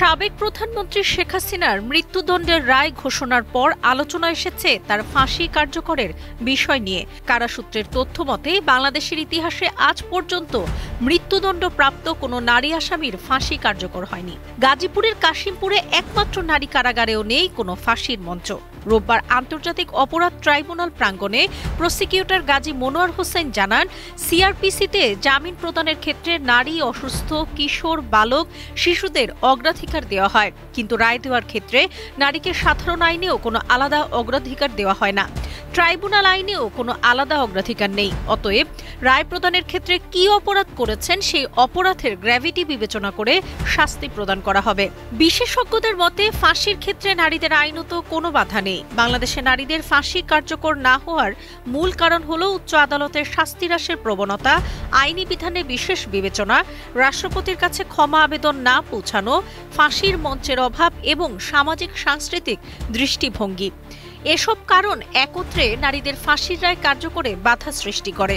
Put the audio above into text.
সাবেক প্রধানমন্ত্রী শেখ হাসিনার মৃত্যুদণ্ডের রায় ঘোষণার পর আলোচনা এসেছে তার ফাঁসি কার্যকরের বিষয় নিয়ে। কারাসূত্রের তথ্য মতে বাংলাদেশের ইতিহাসে আজ পর্যন্ত মৃত্যুদণ্ডপ্রাপ্ত কোনো নারী আসামির ফাঁসি কার্যকর হয়নি। গাজীপুরের কাশিমপুরে একমাত্র নারী কারাগারেও নেই কোনো ফাঁসির মঞ্চ। রোববার আন্তর্জাতিক অপরাধ ট্রাইব্যুনাল প্রাঙ্গণে প্রসিকিউটর গাজী মনোয়ার হোসেন জানান, সিআরপিসিতে জামিন প্রদানের ক্ষেত্রে নারী, অসুস্থ, কিশোর, বালক, শিশুদের অগ্রাধিকার দেওয়া হয়, কিন্তু রায় দেওয়ার ক্ষেত্রে নারীকে সাধারণ আইনেও কোনো আলাদা অগ্রাধিকার দেওয়া হয় না। ট্রাইব্যুনাল আইনেও কোনো আলাদা অগ্রাধিকার নেই। অতএব রায় প্রদানের ক্ষেত্রে কি অপরাধ করেছেন সেই অপরাধের গ্র্যাভিটি বিবেচনা করে শাস্তি প্রদান করা হবে। বিশেষজ্ঞদের মতে ফাঁসির ক্ষেত্রে নারীদের আইনত কোনো বাধা নেই। বাংলাদেশে নারীদের ফাঁসি কার্যকর না হওয়ার মূল কারণ হল উচ্চ আদালতের শাস্তি হ্রাসের প্রবণতা, আইনি বিধানে বিশেষ বিবেচনা, রাষ্ট্রপতির কাছে ক্ষমা আবেদন না পৌঁছানো, ফাঁসির মঞ্চের অভাব এবং সামাজিক সাংস্কৃতিক দৃষ্টিভঙ্গি। এসব কারণ একত্রে নারীদের ফাঁসির রায় কার্যকরে বাধা সৃষ্টি করে।